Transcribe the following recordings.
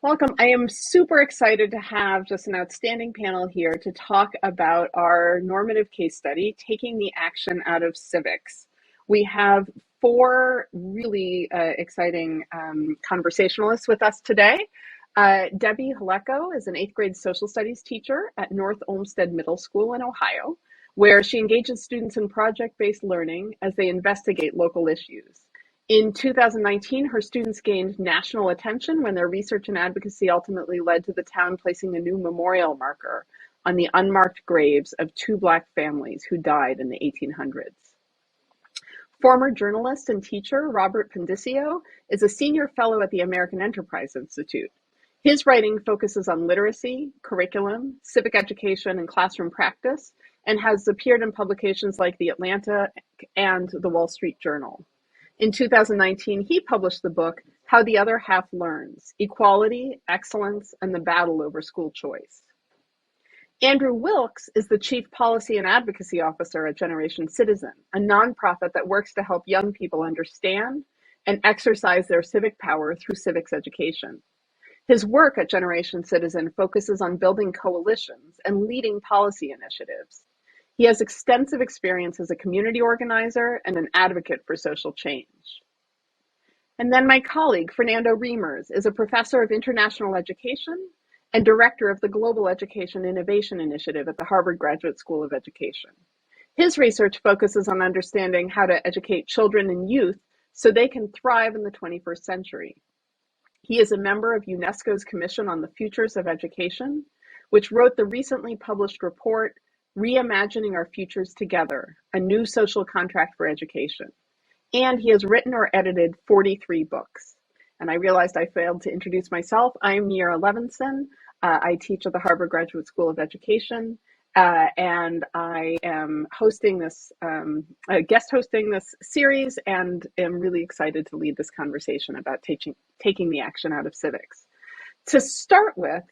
Welcome. I am super excited to have just an outstanding panel here to talk about our normative case study, taking the action out of civics. We have four really exciting conversationalists with us today. Debbie Haleko is an eighth grade social studies teacher at North Olmsted Middle School in Ohio, where she engages students in project-based learning as they investigate local issues. In 2019, her students gained national attention when their research and advocacy ultimately led to the town placing a new memorial marker on the unmarked graves of two Black families who died in the 1800s. Former journalist and teacher Robert Pendicio is a senior fellow at the American Enterprise Institute. His writing focuses on literacy, curriculum, civic education, and classroom practice, and has appeared in publications like The Atlantic and The Wall Street Journal. In 2019, he published the book, How the Other Half Learns: Equality, Excellence, and the Battle Over School Choice. Andrew Wilkes is the Chief Policy and Advocacy Officer at Generation Citizen, a nonprofit that works to help young people understand and exercise their civic power through civics education. His work at Generation Citizen focuses on building coalitions and leading policy initiatives. He has extensive experience as a community organizer and an advocate for social change. And then my colleague, Fernando Reimers, is a professor of international education and director of the Global Education Innovation Initiative at the Harvard Graduate School of Education. His research focuses on understanding how to educate children and youth so they can thrive in the 21st century. He is a member of UNESCO's Commission on the Futures of Education, which wrote the recently published report, Reimagining Our Futures Together, a new social contract for education. And he has written or edited 43 books. And I realized I failed to introduce myself. I'm Nira Levinson. I teach at the Harvard Graduate School of Education. And I am hosting this, guest hosting this series, and am really excited to lead this conversation about taking the action out of civics. To start with,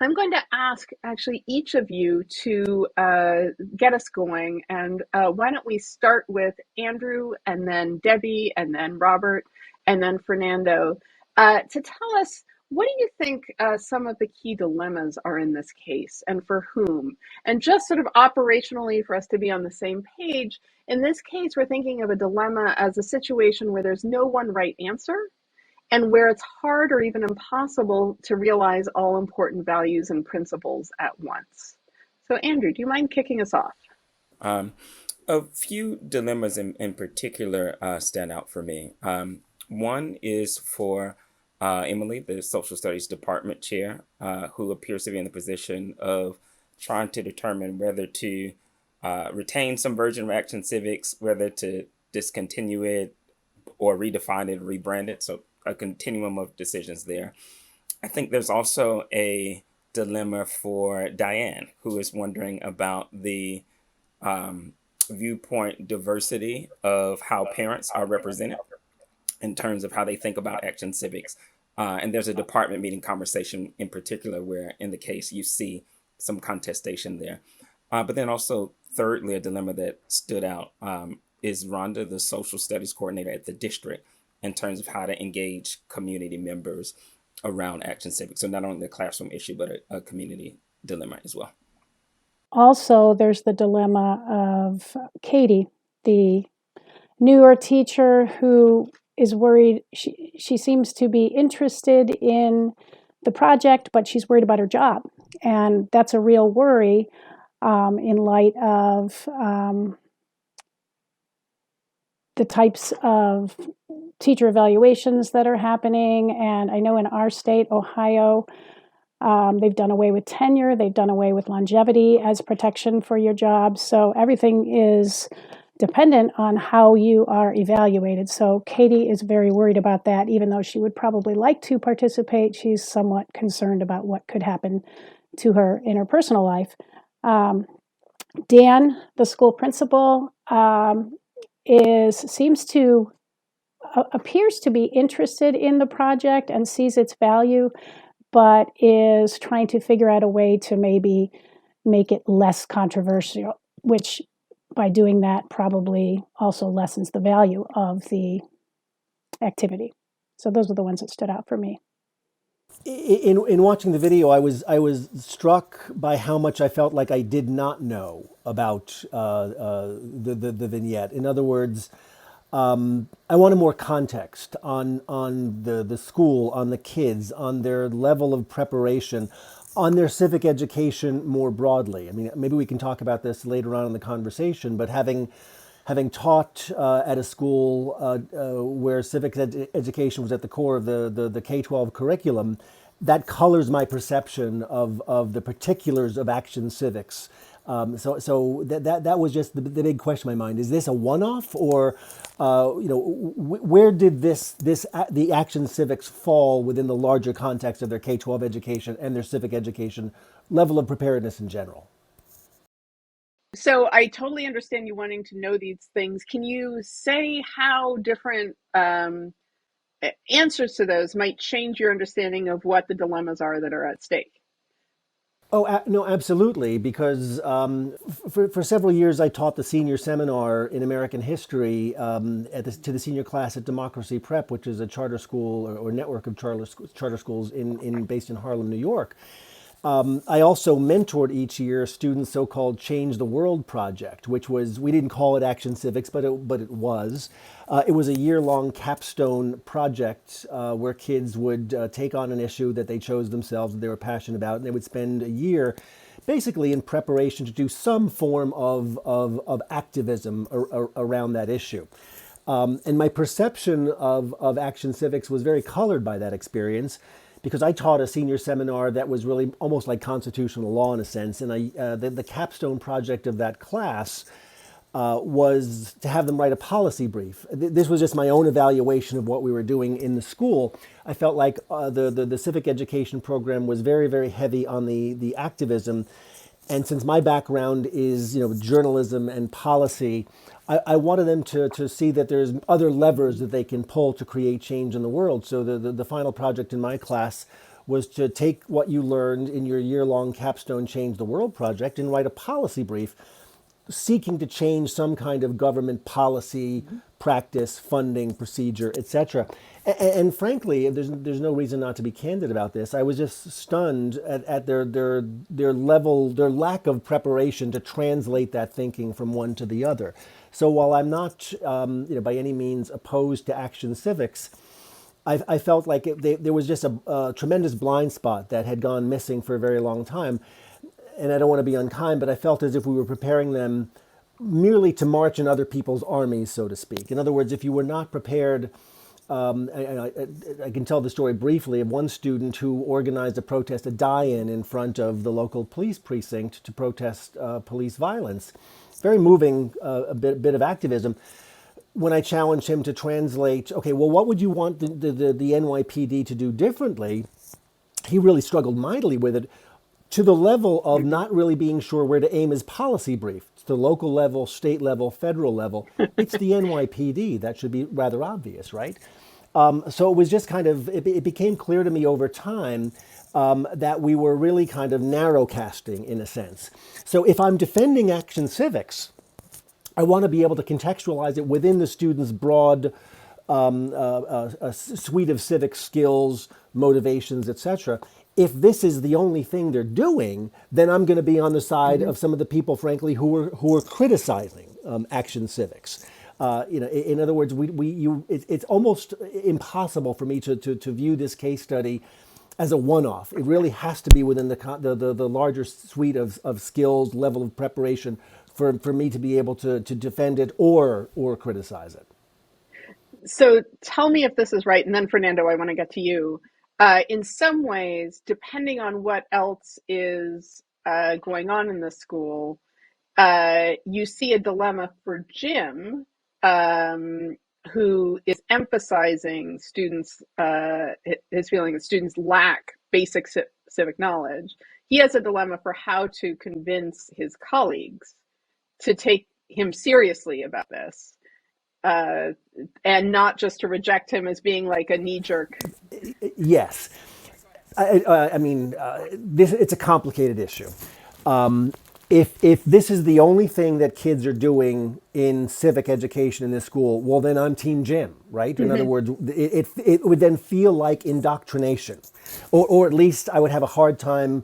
I'm going to ask actually each of you to get us going. And why don't we start with Andrew, and then Debbie, and then Robert, and then Fernando, to tell us, what do you think some of the key dilemmas are in this case, and for whom? And just sort of operationally, for us to be on the same page, in this case, we're thinking of a dilemma as a situation where there's no one right answer, and where it's hard or even impossible to realize all important values and principles at once. So Andrew, do you mind kicking us off? Um, a few dilemmas in particular stand out for me. One is for Emily, the social studies department chair, who appears to be in the position of trying to determine whether to retain some version of Action Civics, whether to discontinue it or redefine it, rebrand it. So a continuum of decisions there. I think there's also a dilemma for Diane, who is wondering about the viewpoint diversity of how parents are represented in terms of how they think about Action Civics. And there's a department meeting conversation in particular where, in the case, you see some contestation there. But then also, thirdly, a dilemma that stood out is Rhonda, the social studies coordinator at the district, in terms of how to engage community members around Action Civics. So not only the classroom issue, but a community dilemma as well. Also, there's the dilemma of Katie, the newer teacher who is worried. She seems to be interested in the project, but she's worried about her job. And that's a real worry in light of the types of teacher evaluations that are happening. And I know in our state, Ohio, they've done away with tenure. They've done away with longevity as protection for your job. So everything is dependent on how you are evaluated. So Katie is very worried about that. Even though she would probably like to participate, she's somewhat concerned about what could happen to her in her personal life. Dan, the school principal, appears to be interested in the project and sees its value, but is trying to figure out a way to maybe make it less controversial, which by doing that probably also lessens the value of the activity. So those are the ones that stood out for me. In watching the video, I was struck by how much I felt like I did not know about the vignette. In other words, I wanted more context on the school, on the kids, on their level of preparation, on their civic education more broadly. I mean, maybe we can talk about this later on in the conversation, but having taught at a school where education was at the core of the K-12 curriculum, that colors my perception of the particulars of action civics. So that was just the big question in my mind. Is this a one-off, or where did the action civics fall within the larger context of their K-12 education and their civic education level of preparedness in general? So I totally understand you wanting to know these things. Can you say how different answers to those might change your understanding of what the dilemmas are that are at stake? Oh, no, absolutely. Because for several years, I taught the senior seminar in American history to the senior class at Democracy Prep, which is a charter school or network of charter schools based in Harlem, New York. I also mentored each year students' so-called Change the World project, which was, we didn't call it Action Civics, but it was. It was a year-long capstone project where kids would take on an issue that they chose themselves that they were passionate about, and they would spend a year basically in preparation to do some form of activism around that issue. And my perception of Action Civics was very colored by that experience because I taught a senior seminar that was really almost like constitutional law in a sense. And the capstone project of that class was to have them write a policy brief. This was just my own evaluation of what we were doing in the school. I felt like the civic education program was very, very heavy on the activism. And since my background is, journalism and policy, I wanted them to see that there's other levers that they can pull to create change in the world. So the final project in my class was to take what you learned in your year-long capstone Change the World project and write a policy brief seeking to change some kind of government policy, practice, funding, procedure, etc. Frankly, there's no reason not to be candid about this. I was just stunned at their level, their lack of preparation to translate that thinking from one to the other. So while I'm not, by any means opposed to action civics, I felt like there was just a tremendous blind spot that had gone missing for a very long time. And I don't want to be unkind, but I felt as if we were preparing them merely to march in other people's armies, so to speak. In other words, if you were not prepared, I can tell the story briefly of one student who organized a protest, a die-in front of the local police precinct to protest police violence. Very moving, a bit of activism. When I challenged him to translate, okay, well, what would you want the NYPD to do differently? He really struggled mightily with it, to the level of not really being sure where to aim his policy brief. It's the local level, state level, federal level. It's the NYPD. That should be rather obvious, right? So it was just it became clear to me over time that we were really kind of narrow casting in a sense. So if I'm defending action civics, I want to be able to contextualize it within the student's broad a suite of civic skills, motivations, etc. If this is the only thing they're doing, then I'm going to be on the side of some of the people, frankly, who are criticizing action civics. In other words, it's almost impossible for me to view this case study as a one-off. It really has to be within the larger suite of skills, level of preparation for me to be able to defend it or criticize it. So tell me if this is right, and then Fernando, I want to get to you. In some ways, depending on what else is going on in the school, you see a dilemma for Jim, who is emphasizing students, his feeling that students lack basic civic knowledge. He has a dilemma for how to convince his colleagues to take him seriously about this, uh, and not just to reject him as being like a knee jerk. Yes. I mean, it's a complicated issue. if this is the only thing that kids are doing in civic education in this school, well, then I'm Team Jim, right? In other words, it would then feel like indoctrination, or at least I would have a hard time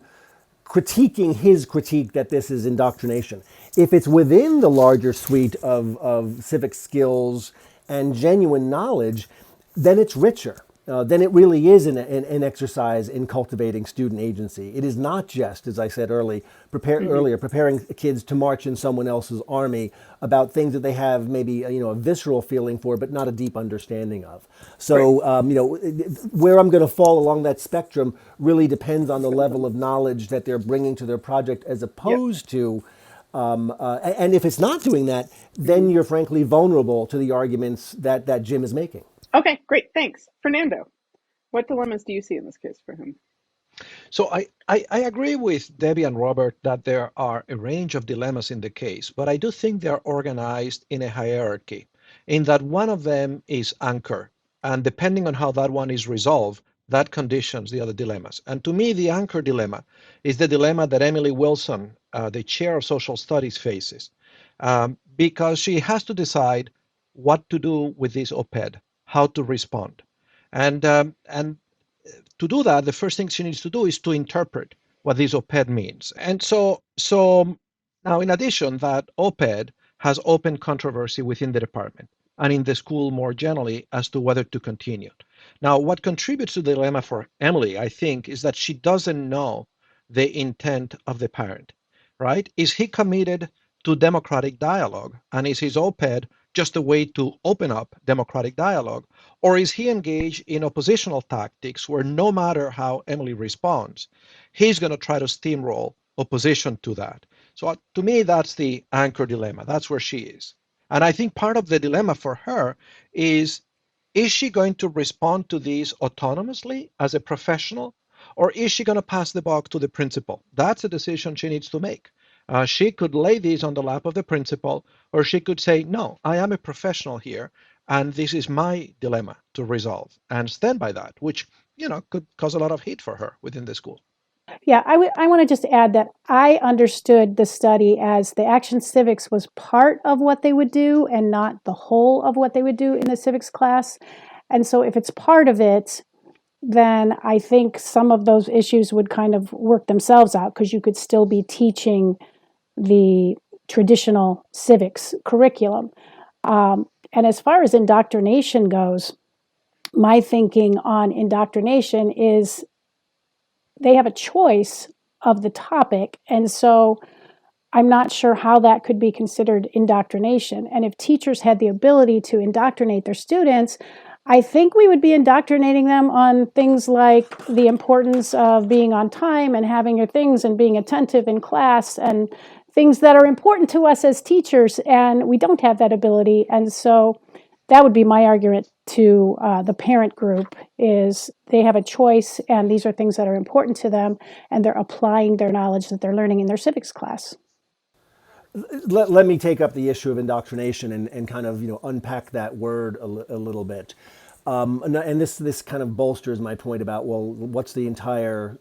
critiquing his critique that this is indoctrination. If it's within the larger suite of civic skills and genuine knowledge, then it's richer. Then it really is an exercise in cultivating student agency. It is not just, as I said earlier, preparing kids to march in someone else's army about things that they have maybe a visceral feeling for, but not a deep understanding of. So where I'm going to fall along that spectrum really depends on the level of knowledge that they're bringing to their project, as opposed to. And if it's not doing that, then you're frankly vulnerable to the arguments that Jim is making. Okay, great. Thanks. Fernando, what dilemmas do you see in this case for him? So I agree with Debbie and Robert that there are a range of dilemmas in the case, but I do think they're organized in a hierarchy, in that one of them is anchor. And depending on how that one is resolved, that conditions the other dilemmas. And to me, the anchor dilemma is the dilemma that Emily Wilson, the chair of social studies, faces, because she has to decide what to do with this op-ed, how to respond. And to do that, the first thing she needs to do is to interpret what this op-ed means. And so now, in addition, that op-ed has open controversy within the department and in the school more generally as to whether to continue. Now, what contributes to the dilemma for Emily, I think, is that she doesn't know the intent of the parent, right? Is he committed to democratic dialogue? And is his op-ed just a way to open up democratic dialogue? Or is he engaged in oppositional tactics where no matter how Emily responds, he's going to try to steamroll opposition to that? So to me, that's the anchor dilemma. That's where she is. And I think part of the dilemma for her is she going to respond to these autonomously as a professional, or is she going to pass the buck to the principal? That's a decision she needs to make. She could lay these on the lap of the principal, or she could say, no, I am a professional here, and this is my dilemma to resolve, and stand by that, which, could cause a lot of heat for her within the school. Yeah, I want to just add that I understood the study as the Action Civics was part of what they would do and not the whole of what they would do in the civics class. And so if it's part of it, then I think some of those issues would kind of work themselves out, because you could still be teaching the traditional civics curriculum. And as far as indoctrination goes, my thinking on indoctrination is they have a choice of the topic. And so I'm not sure how that could be considered indoctrination. And if teachers had the ability to indoctrinate their students, I think we would be indoctrinating them on things like the importance of being on time and having your things and being attentive in class and things that are important to us as teachers. And we don't have that ability. And so that would be my argument to the parent group, is they have a choice, and these are things that are important to them, and they're applying their knowledge that they're learning in their civics class. Let me take up the issue of indoctrination and kind of unpack that word a little bit. And this kind of bolsters my point about, well, what's the entire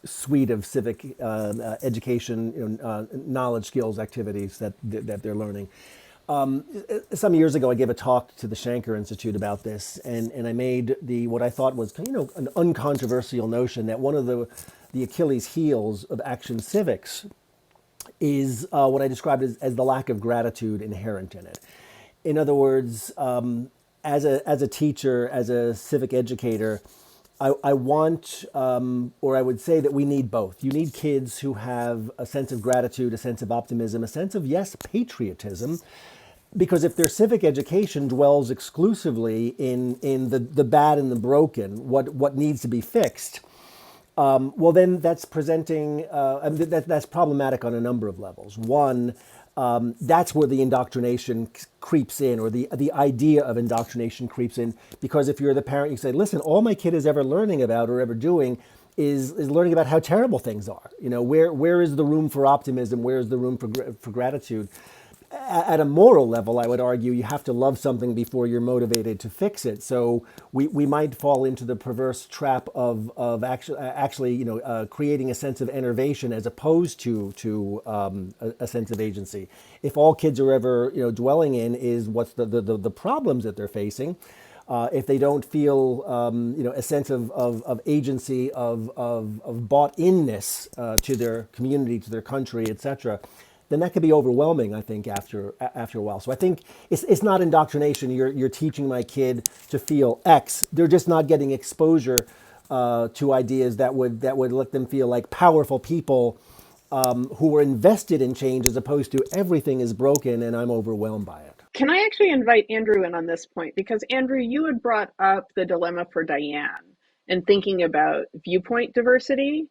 suite of civic education, knowledge, skills, activities that they're learning. Some years ago, I gave a talk to the Shanker Institute about this, and I made what I thought was an uncontroversial notion that one of the Achilles heels of Action Civics is what I described as the lack of gratitude inherent in it. In other words, as a teacher, as a civic educator, I want, or I would say that we need both. You need kids who have a sense of gratitude, a sense of optimism, a sense of, yes, patriotism, because if their civic education dwells exclusively in the bad and the broken, what needs to be fixed, well, then that's presenting, that's problematic on a number of levels. One, that's where the indoctrination creeps in, or the idea of indoctrination creeps in, because if you're the parent, you say, listen, all my kid is ever learning about or ever doing is learning about how terrible things are. Where is the room for optimism? Where is the room for gratitude? at a moral level, I would argue you have to love something before you're motivated to fix it. So we might fall into the perverse trap of actually creating a sense of enervation as opposed to a sense of agency. If all kids are ever dwelling in is what's the problems that they're facing, if they don't feel a sense of agency, of bought-inness to their community, to their country, etc., then that could be overwhelming, I think, after a while. So I think it's not indoctrination. You're teaching my kid to feel X. They're just not getting exposure to ideas that would let them feel like powerful people who are invested in change, as opposed to everything is broken and I'm overwhelmed by it. Can I actually invite Andrew in on this point? Because Andrew, you had brought up the dilemma for Diane and thinking about viewpoint diversity.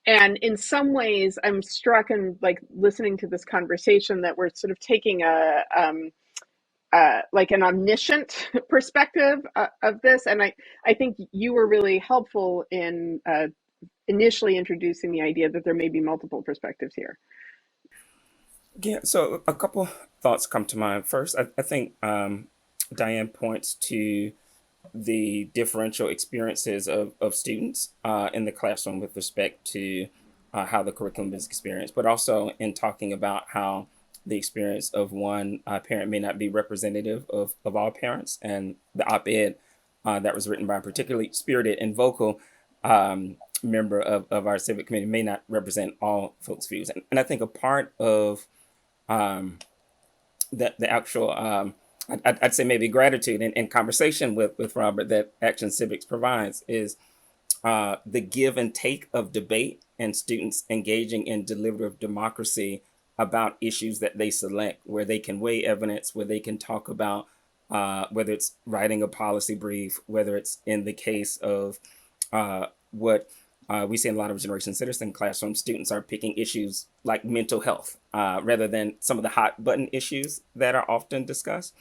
And in some ways, I'm struck and like listening to this conversation that we're sort of taking like an omniscient perspective of this. And I think you were really helpful in initially introducing the idea that there may be multiple perspectives here. Yeah, so a couple thoughts come to mind. First, I think Diane points to the differential experiences of students in the classroom with respect to how the curriculum is experienced, but also in talking about how the experience of one parent may not be representative of all parents. And the op-ed that was written by a particularly spirited and vocal member of our civic committee may not represent all folks' views. And I think a part of the actual I'd say maybe gratitude and conversation with Robert that Action Civics provides is the give and take of debate and students engaging in deliberative democracy about issues that they select, where they can weigh evidence, where they can talk about whether it's writing a policy brief, whether it's in the case of what we see in a lot of Generation Citizen classrooms, students are picking issues like mental health rather than some of the hot button issues that are often discussed.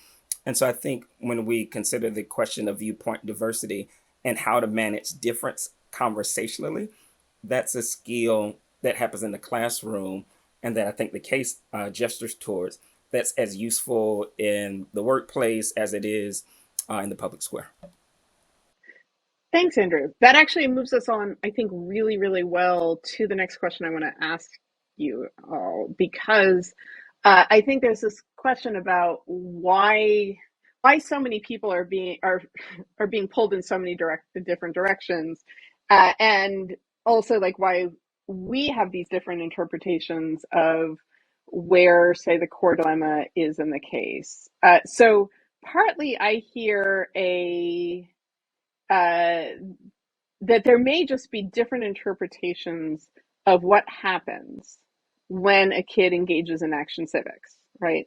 And so I think when we consider the question of viewpoint diversity and how to manage difference conversationally, that's a skill that happens in the classroom and that I think the case gestures towards, that's as useful in the workplace as it is in the public square. Thanks, Andrew. That actually moves us on, I think, really, really well to the next question I want to ask you all, because I think there's this question about why so many people are being pulled in so many different directions, and also like why we have these different interpretations of where, say, the core dilemma is in the case. So partly I hear uh, that there may just be different interpretations of what happens when a kid engages in action civics, right?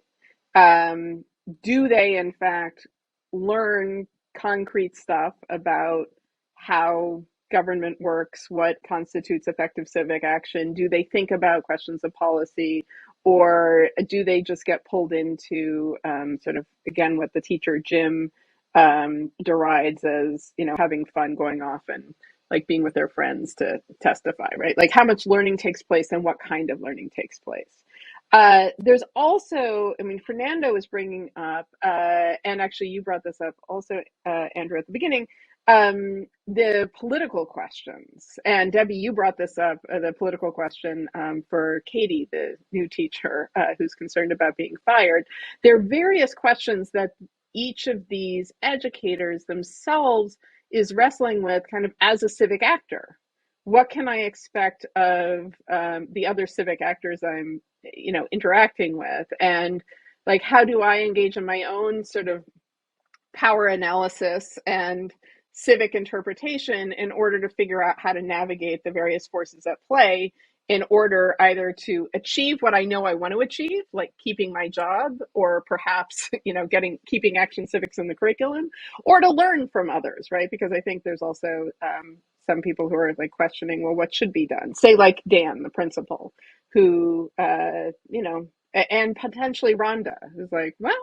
Um, do they, in fact, learn concrete stuff about how government works, what constitutes effective civic action? Do they think about questions of policy, or do they just get pulled into sort of, again, what the teacher Jim derides as, having fun, going off and like being with their friends to testify, right? Like how much learning takes place and what kind of learning takes place. There's also, I mean, Fernando is bringing up, and actually you brought this up also, Andrew, at the beginning, the political questions. And Debbie, you brought this up, the political question for Katie, the new teacher who's concerned about being fired. There are various questions that each of these educators themselves is wrestling with kind of as a civic actor. What can I expect of the other civic actors I'm interacting with, and like how do I engage in my own sort of power analysis and civic interpretation in order to figure out how to navigate the various forces at play in order either to achieve what I know I want to achieve, like keeping my job, or perhaps keeping action civics in the curriculum, or to learn from others, right? Because I think there's also some people who are like questioning, well, what should be done? Say like Dan, the principal, who and potentially Rhonda, who's like, well,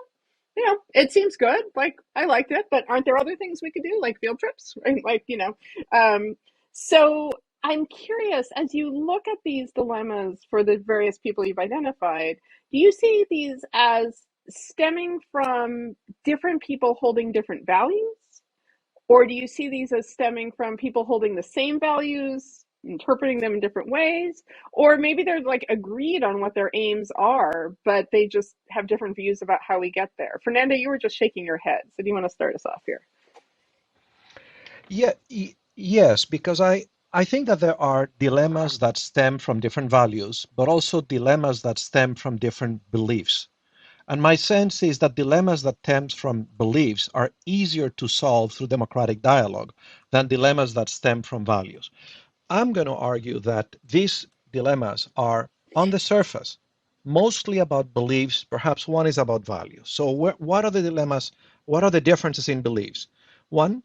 it seems good. Like, I liked it, but aren't there other things we could do, like field trips, right? Like, so I'm curious, as you look at these dilemmas for the various people you've identified, do you see these as stemming from different people holding different values? Or do you see these as stemming from people holding the same values, interpreting them in different ways? Or maybe they're like agreed on what their aims are, but they just have different views about how we get there. Fernanda, you were just shaking your head. So do you want to start us off here? Yeah, yes, because I think that there are dilemmas that stem from different values, but also dilemmas that stem from different beliefs. And my sense is that dilemmas that stem from beliefs are easier to solve through democratic dialogue than dilemmas that stem from values. I'm going to argue that these dilemmas are, on the surface, mostly about beliefs. Perhaps one is about values. So, what are the dilemmas? What are the differences in beliefs? One,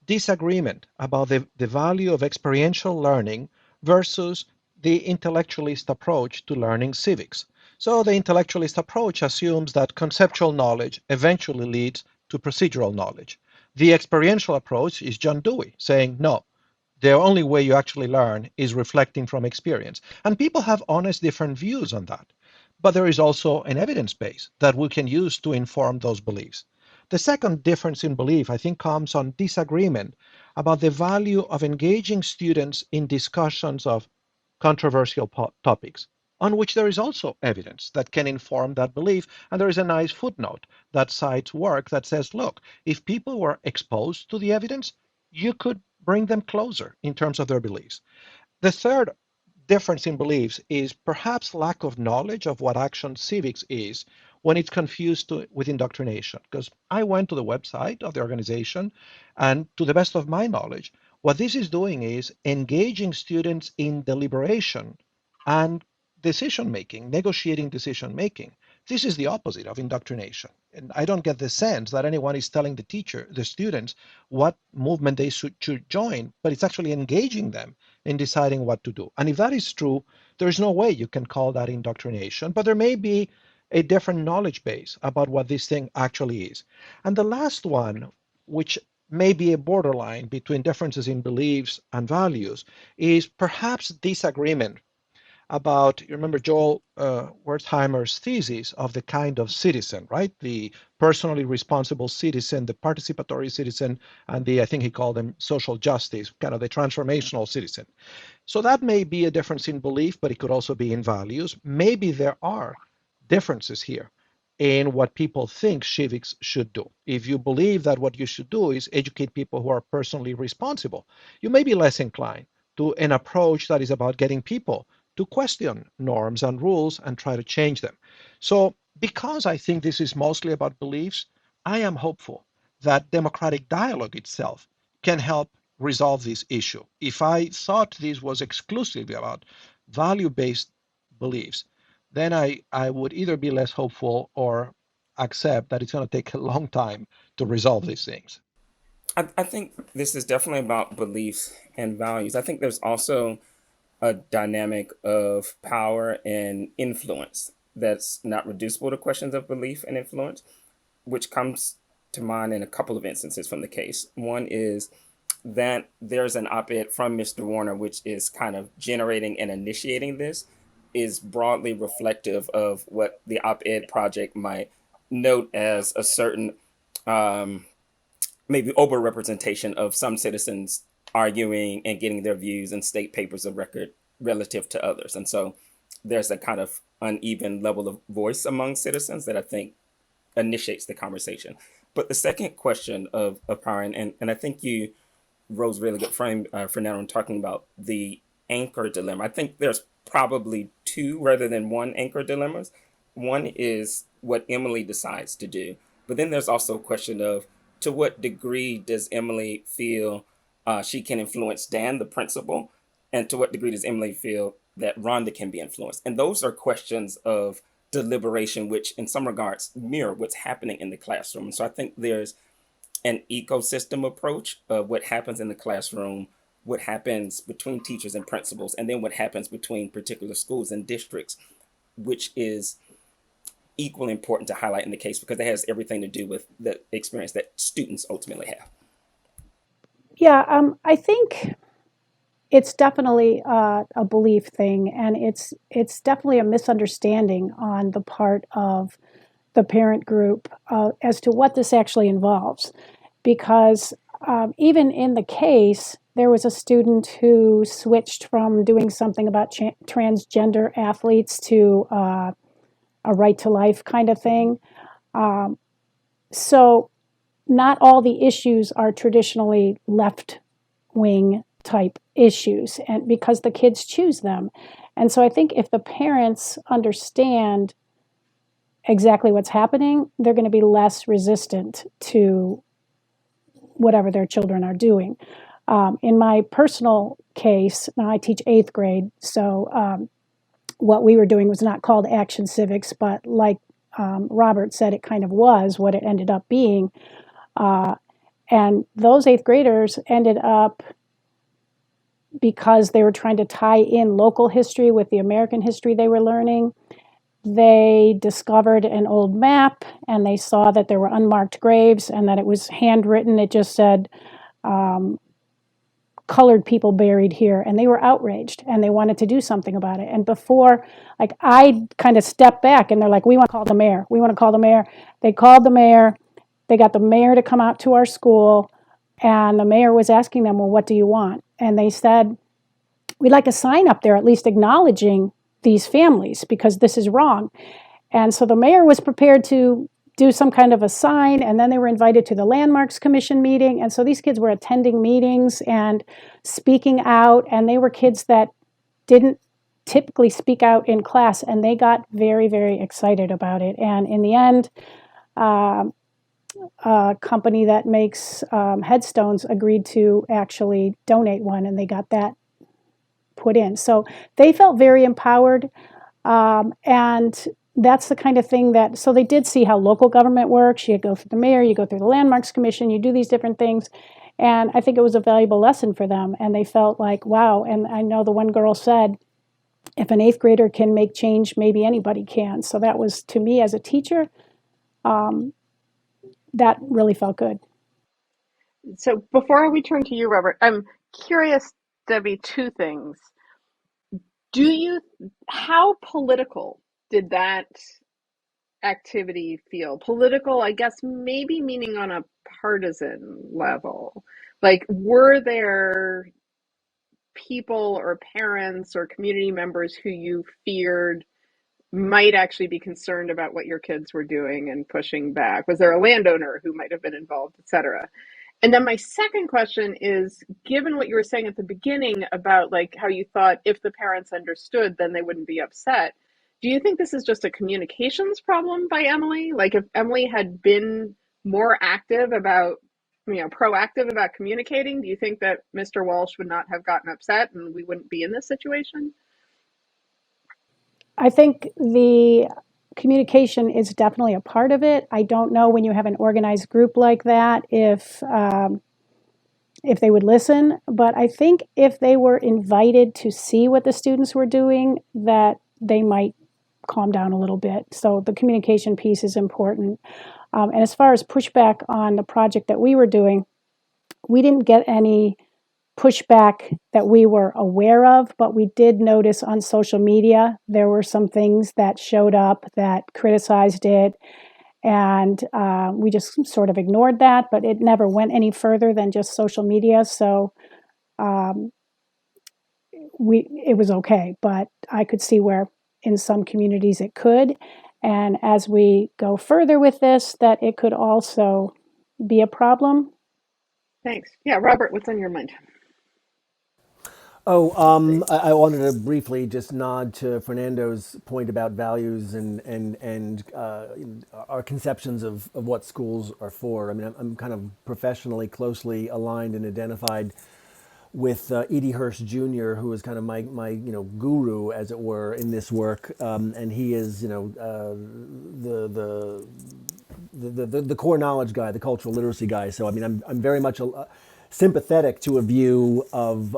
disagreement about the value of experiential learning versus the intellectualist approach to learning civics. So the intellectualist approach assumes that conceptual knowledge eventually leads to procedural knowledge. The experiential approach is John Dewey saying, no, the only way you actually learn is reflecting from experience. And people have honest different views on that. But there is also an evidence base that we can use to inform those beliefs. The second difference in belief, I think, comes on disagreement about the value of engaging students in discussions of controversial topics, on which there is also evidence that can inform that belief. And there is a nice footnote that cites work that says, look, if people were exposed to the evidence, you could bring them closer in terms of their beliefs. The third difference in beliefs is perhaps lack of knowledge of what action civics is when it's confused with indoctrination. Because I went to the website of the organization, and to the best of my knowledge, what this is doing is engaging students in deliberation and decision making, negotiating decision making. This is the opposite of indoctrination. And I don't get the sense that anyone is telling the students, what movement they should join, but it's actually engaging them in deciding what to do. And if that is true, there's no way you can call that indoctrination, but there may be a different knowledge base about what this thing actually is. And the last one, which may be a borderline between differences in beliefs and values, is perhaps disagreement about, you remember Joel Wertheimer's thesis of the kind of citizen, right? The personally responsible citizen, the participatory citizen, and I think he called them social justice, kind of the transformational citizen. So that may be a difference in belief, but it could also be in values. Maybe there are differences here in what people think civics should do. If you believe that what you should do is educate people who are personally responsible, you may be less inclined to an approach that is about getting people to question norms and rules and try to change them. So, because I think this is mostly about beliefs, I am hopeful that democratic dialogue itself can help resolve this issue. If I thought this was exclusively about value based beliefs, then I would either be less hopeful or accept that it's going to take a long time to resolve these things. I think this is definitely about beliefs and values. I think there's also a dynamic of power and influence that's not reducible to questions of belief and influence, which comes to mind in a couple of instances from the case. One is that there's an op-ed from Mr. Warner, which is kind of generating and initiating this, is broadly reflective of what the op-ed project might note as a certain maybe overrepresentation of some citizens arguing and getting their views in state papers of record relative to others. And so there's a kind of uneven level of voice among citizens that I think initiates the conversation. But the second question of power, and I think you rose really good frame for now in talking about the anchor dilemma. I think there's probably two rather than one anchor dilemmas. One is what Emily decides to do, but then there's also a question of to what degree does Emily feel she can influence Dan, the principal, and to what degree does Emily feel that Rhonda can be influenced? And those are questions of deliberation, which in some regards mirror what's happening in the classroom. And so I think there's an ecosystem approach of what happens in the classroom, what happens between teachers and principals, and then what happens between particular schools and districts, which is equally important to highlight in the case because it has everything to do with the experience that students ultimately have. Yeah, I think it's definitely a belief thing, and it's definitely a misunderstanding on the part of the parent group as to what this actually involves. Because even in the case, there was a student who switched from doing something about transgender athletes to a right to life kind of thing. So not all the issues are traditionally left wing type issues, and because the kids choose them. And so I think if the parents understand exactly what's happening, they're going to be less resistant to whatever their children are doing. In my personal case, now I teach eighth grade, so what we were doing was not called Action Civics, but like Robert said, it kind of was what it ended up being. And those eighth graders ended up, because they were trying to tie in local history with the American history they were learning, they discovered an old map and they saw that there were unmarked graves and that it was handwritten. It just said, colored people buried here, and they were outraged and they wanted to do something about it. And before, like, I kind of stepped back and they're like, we want to call the mayor. We want to call the mayor. They called the mayor. They got the mayor to come out to our school, and the mayor was asking them, well, what do you want? And they said, we'd like a sign up there at least acknowledging these families because this is wrong. And so the mayor was prepared to do some kind of a sign, and then they were invited to the Landmarks Commission meeting. And so these kids were attending meetings and speaking out, and they were kids that didn't typically speak out in class, and they got very, very excited about it. And in the end, a company that makes headstones agreed to actually donate one, and they got that put in. So they felt very empowered, and that's the kind of thing that, so they did see how local government works. You go through the mayor, you go through the Landmarks Commission, you do these different things. And I think it was a valuable lesson for them. And they felt like, wow. And I know the one girl said, if an eighth grader can make change, maybe anybody can. So that was, to me as a teacher, that really felt good. So before we turn to you, Robert, I'm curious, Debbie, two things. How political did that activity feel? Political, I guess, maybe meaning on a partisan level. Like, were there people or parents or community members who you feared might actually be concerned about what your kids were doing and pushing back? Was there a landowner who might have been involved, et cetera? And then my second question is, given what you were saying at the beginning about like how you thought if the parents understood, then they wouldn't be upset. Do you think this is just a communications problem by Emily? Like if Emily had been more active about, proactive about communicating, do you think that Mr. Walsh would not have gotten upset and we wouldn't be in this situation? I think the communication is definitely a part of it. I don't know when you have an organized group like that if they would listen, but I think if they were invited to see what the students were doing, that they might calm down a little bit. So the communication piece is important. And as far as pushback on the project that we were doing, we didn't get any pushback that we were aware of, but we did notice on social media there were some things that showed up that criticized it, and we just sort of ignored that, but it never went any further than just social media. So it was okay, but I could see where in some communities it could, and as we go further with this, that it could also be a problem. Thanks. Yeah, Robert, what's on your mind? I wanted to briefly just nod to Fernando's point about values and our conceptions of what schools are for. I mean, I'm kind of professionally closely aligned and identified with Edie Hirsch Jr., who is kind of my guru, as it were, in this work, and he is the core knowledge guy, the cultural literacy guy. So I mean, I'm very much sympathetic to a view of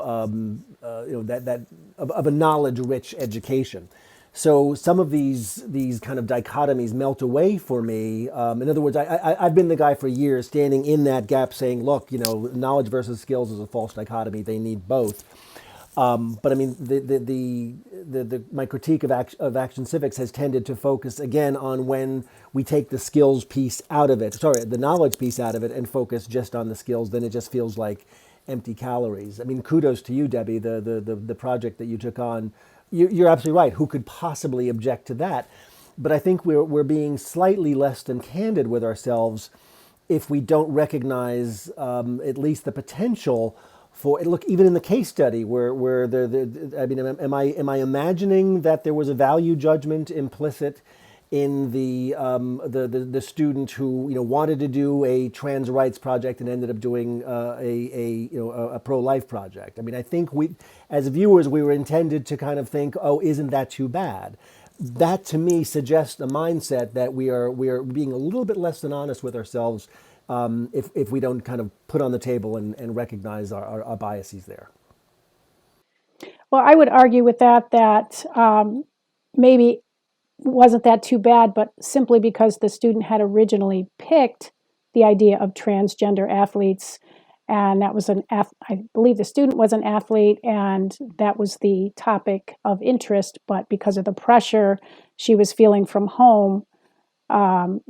of a knowledge-rich education. So some of these kind of dichotomies melt away for me. In other words, I've been the guy for years standing in that gap saying, look, knowledge versus skills is a false dichotomy. They need both. But I mean, my critique of action civics has tended to focus again on when we take the skills piece out of it, sorry, the knowledge piece out of it, and focus just on the skills. Then it just feels like empty calories. I mean, kudos to you, Debbie, the project that you took on. You're absolutely right. Who could possibly object to that? But I think we're being slightly less than candid with ourselves if we don't recognize at least the potential for look. Even in the case study, where I mean, am I imagining that there was a value judgment implicit in the student who wanted to do a trans rights project and ended up doing a pro life project? I mean, I think we, as viewers, we were intended to kind of think, oh, isn't that too bad? That to me suggests a mindset that we are being a little bit less than honest with ourselves if we don't kind of put on the table and recognize our biases there. Well, I would argue with that maybe wasn't that too bad, but simply because the student had originally picked the idea of transgender athletes, and that was I believe the student was an athlete, and that was the topic of interest. But because of the pressure she was feeling from home,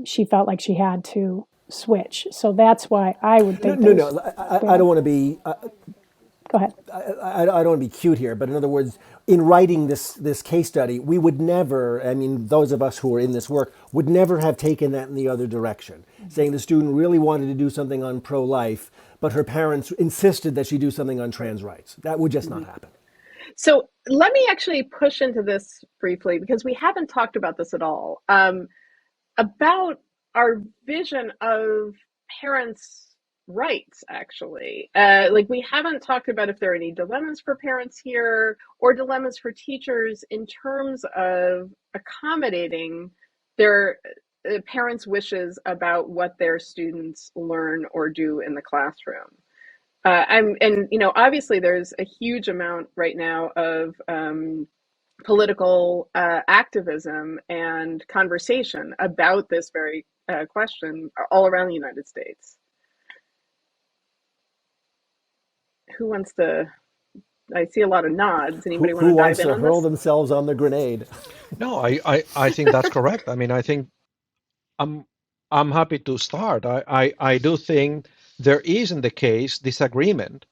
she felt like she had to switch. So that's why I would think. No. I don't want to be. Go ahead. I don't want to be cute here, but in other words, in writing this case study, we would never, I mean, those of us who are in this work would never have taken that in the other direction, saying the student really wanted to do something on pro-life, but her parents insisted that she do something on trans rights. That would just not happen. So let me actually push into this briefly because we haven't talked about this at all. About our vision of parents' rights, actually. Like, we haven't talked about if there are any dilemmas for parents here or dilemmas for teachers in terms of accommodating their parents' wishes about what their students learn or do in the classroom. And obviously there's a huge amount right now of political activism and conversation about this very question all around the United States. Who wants to? I see a lot of nods. Anybody want Who to dive wants in to on hurl this? themselves on the grenade? No, I think that's correct. I mean, I think I'm I'm happy to start. I do think there is in the case disagreement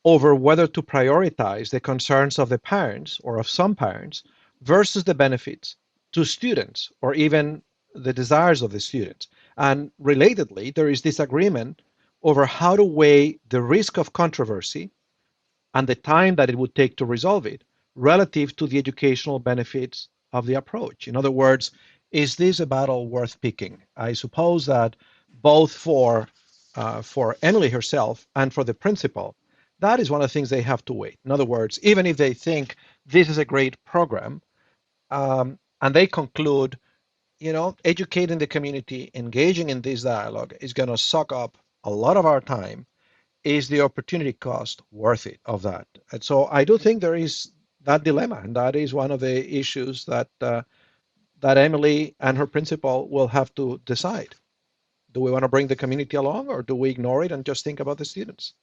over whether to prioritize the concerns of the parents or of some parents versus the benefits to students or even the desires of the students. And relatedly, there is disagreement over how to weigh the risk of controversy and the time that it would take to resolve it relative to the educational benefits of the approach. In other words, is this a battle worth picking? I suppose that both for Emily herself and for the principal, that is one of the things they have to weigh. In other words, even if they think this is a great program, and they conclude, educating the community, engaging in this dialogue is going to suck up a lot of our time, is the opportunity cost worth it of that? And so I do think there is that dilemma, and that is one of the issues that Emily and her principal will have to decide. Do we want to bring the community along, or do we ignore it and just think about the students?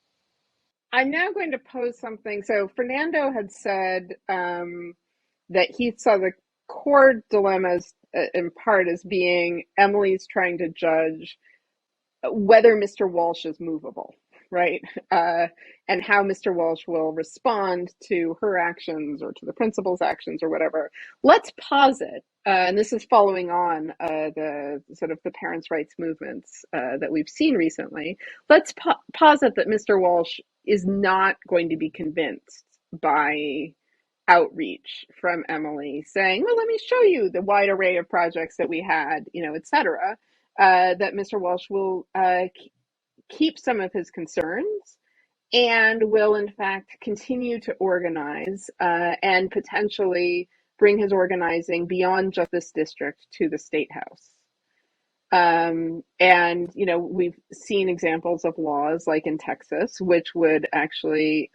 I'm now going to pose something. So Fernando had said that he saw the core dilemmas in part as being Emily's trying to judge whether Mr. Walsh is movable, right? And how Mr. Walsh will respond to her actions or to the principal's actions or whatever. Let's posit, and this is following on the sort of the parents' rights movements that we've seen recently. Let's posit that Mr. Walsh is not going to be convinced by outreach from Emily saying, well, let me show you the wide array of projects that we had, et cetera. That Mr. Walsh will keep some of his concerns and will, in fact, continue to organize and potentially bring his organizing beyond just this district to the state house. And, we've seen examples of laws like in Texas, which would actually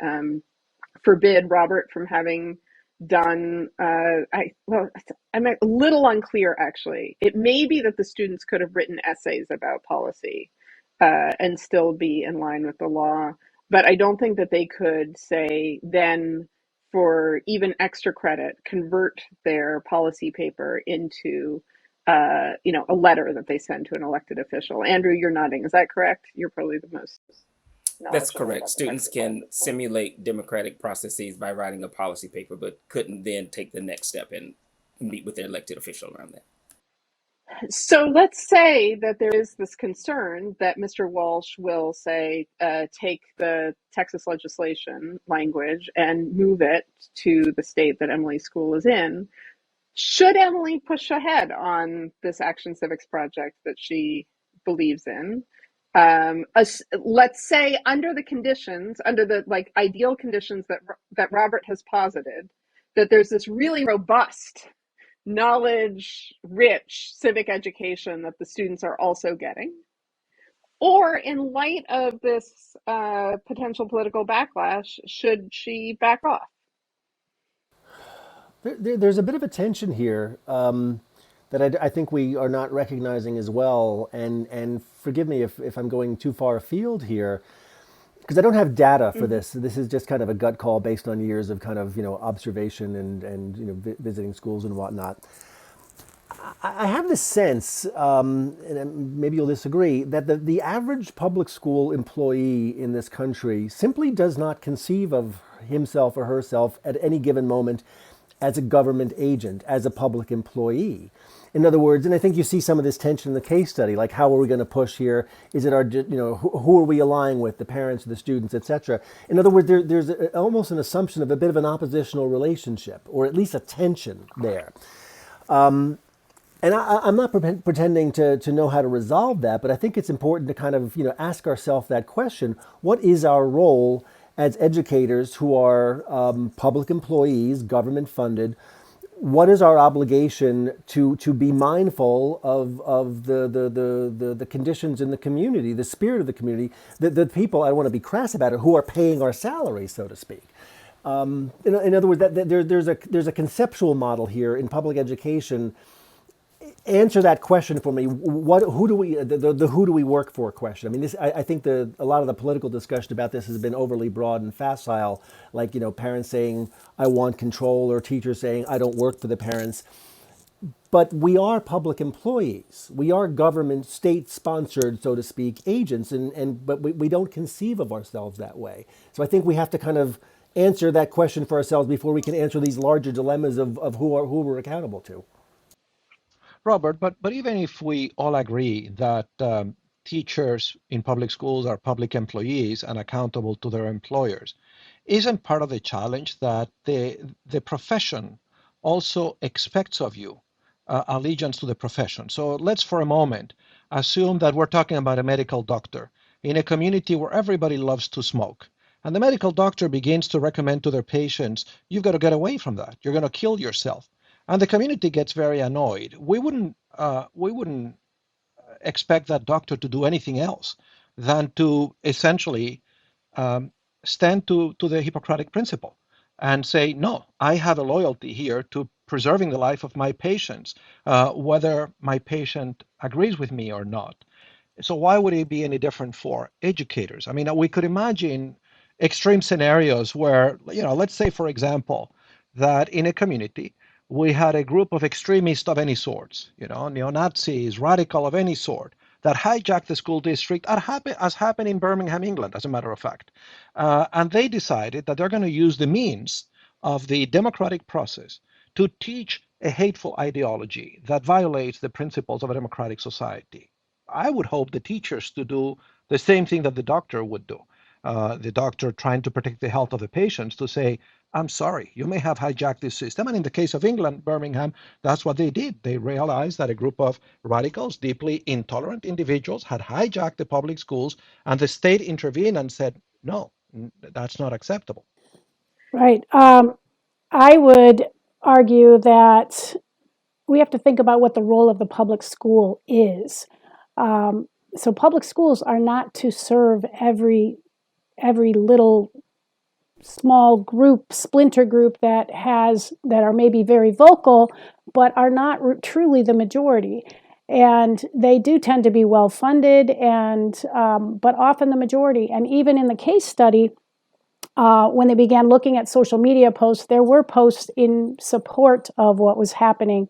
forbid Robert from having done I'm a little unclear, actually. It may be that the students could have written essays about policy and still be in line with the law, but I don't think that they could say then for even extra credit, convert their policy paper into a letter that they send to an elected official. Andrew, you're nodding. Is that correct? You're probably the most That's knowledgeable correct. about the Students technical at can this point. simulate democratic processes by writing a policy paper, but couldn't then take the next step and meet with their elected official around that. So let's say that there is this concern that Mr. Walsh will say, take the Texas legislation language and move it to the state that Emily's school is in. Should Emily push ahead on this Action Civics project that she believes in? Let's say under the conditions, under the ideal conditions that Robert has posited, that there's this really robust, knowledge rich civic education that the students are also getting. Or in light of this potential political backlash, should she back off? There's a bit of a tension here that I think we are not recognizing as well. And forgive me if I'm going too far afield here, because I don't have data for Mm-hmm. this. This is just kind of a gut call based on years of kind of observation and visiting schools and whatnot. I have this sense, and maybe you'll disagree, that the average public school employee in this country simply does not conceive of himself or herself at any given moment as a government agent, as a public employee. In other words, and I think you see some of this tension in the case study, like how are we going to push here? Is it our, who are we aligning with, the parents, the students, etc.? In other words, there's almost an assumption of a bit of an oppositional relationship, or at least a tension there. And I'm not pretending to know how to resolve that, but I think it's important to kind of ask ourselves that question: what is our role as educators who are public employees, government funded? What is our obligation to be mindful of the conditions in the community, the spirit of the community, the people, I don't want to be crass about it, who are paying our salaries, so to speak. In other words, there's a conceptual model here in public education. Answer that question for me. Who do we the who do we work for question? I mean, I think a lot of the political discussion about this has been overly broad and facile, like parents saying I want control, or teachers saying I don't work for the parents. But we are public employees. We are government, state-sponsored, so to speak, agents, but we don't conceive of ourselves that way. So I think we have to kind of answer that question for ourselves before we can answer these larger dilemmas of who we're accountable to. Robert, but even if we all agree that teachers in public schools are public employees and accountable to their employers, isn't part of the challenge that the profession also expects of you allegiance to the profession? So let's for a moment assume that we're talking about a medical doctor in a community where everybody loves to smoke. And the medical doctor begins to recommend to their patients, you've got to get away from that. You're going to kill yourself. And the community gets very annoyed. We wouldn't expect that doctor to do anything else than to essentially um, stand to the Hippocratic principle and say, no, I have a loyalty here to preserving the life of my patients, whether my patient agrees with me or not. So why would it be any different for educators? I mean, we could imagine extreme scenarios where, let's say, for example, that in a community we had a group of extremists of any sorts, neo-Nazis, radical of any sort, that hijacked the school district, as happened in Birmingham, England, as a matter of fact. And they decided that they're going to use the means of the democratic process to teach a hateful ideology that violates the principles of a democratic society. I would hope the teachers to do the same thing that the doctor would do. The doctor trying to protect the health of the patients to say, I'm sorry, you may have hijacked this system. And in the case of England, Birmingham, that's what they did. They realized that a group of radicals, deeply intolerant individuals, had hijacked the public schools, and the state intervened and said, no, that's not acceptable. Right. I would argue that we have to think about what the role of the public school is. So public schools are not to serve every little small group, splinter group that are maybe very vocal, but are not truly the majority. And they do tend to be well funded, and but often the majority. And even in the case study, when they began looking at social media posts, there were posts in support of what was happening.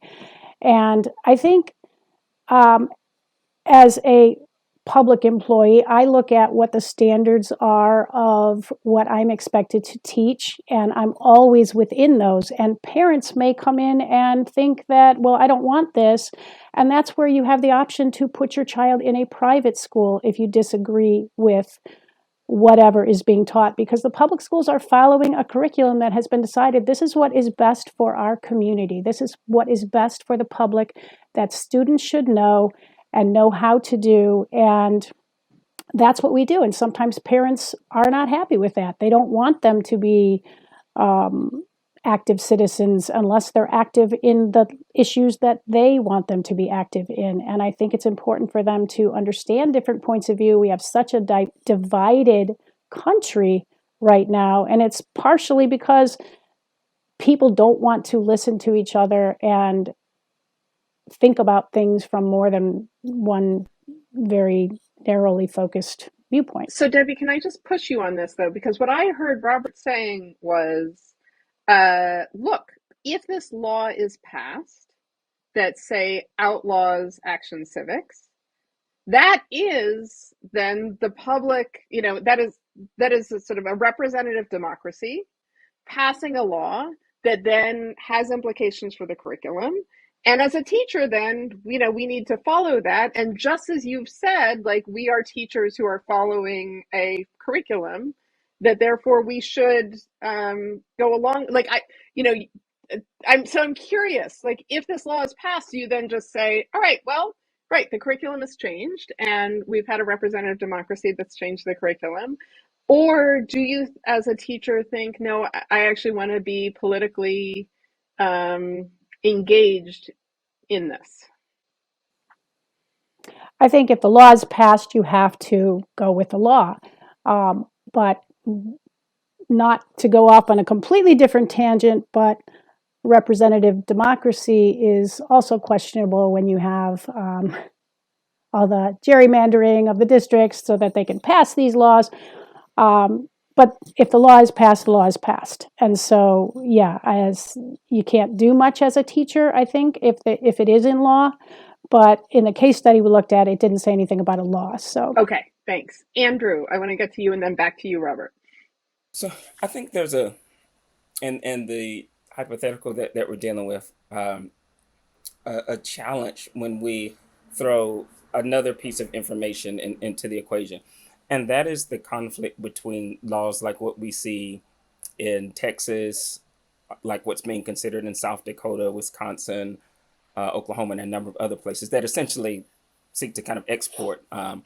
And I think as a public employee, I look at what the standards are of what I'm expected to teach, and I'm always within those. And parents may come in and think that, well, I don't want this. And that's where you have the option to put your child in a private school if you disagree with whatever is being taught, because the public schools are following a curriculum that has been decided. This is what is best for our community. This is what is best for the public that students should know and know how to do. And that's what we do. And sometimes parents are not happy with that. They don't want them to be active citizens unless they're active in the issues that they want them to be active in. And I think it's important for them to understand different points of view. We have such a divided country right now, and it's partially because people don't want to listen to each other and think about things from more than one very narrowly focused viewpoint. So, Debbie, can I just push you on this, though? Because what I heard Robert saying was, look, if this law is passed that, say, outlaws action civics, that is then the public, that is a sort of a representative democracy passing a law that then has implications for the curriculum. And as a teacher, then, we need to follow that. And just as you've said, like, we are teachers who are following a curriculum, that therefore we should go along. Like, I'm curious, like, if this law is passed, you then just say, all right, well, right, the curriculum has changed and we've had a representative democracy that's changed the curriculum. Or do you, as a teacher, think, no, I actually want to be politically engaged in this? I think if the law is passed, you have to go with the law. But not to go off on a completely different tangent, but representative democracy is also questionable when you have all the gerrymandering of the districts so that they can pass these laws. But if the law is passed, the law is passed. And so, yeah, as you can't do much as a teacher, I think, if it is in law. But in the case study we looked at, it didn't say anything about a law. So okay, thanks. Andrew, I want to get to you and then back to you, Robert. So I think there's in the hypothetical that we're dealing with, a challenge when we throw another piece of information into the equation. And that is the conflict between laws like what we see in Texas, like what's being considered in South Dakota, Wisconsin, Oklahoma, and a number of other places that essentially seek to kind of export a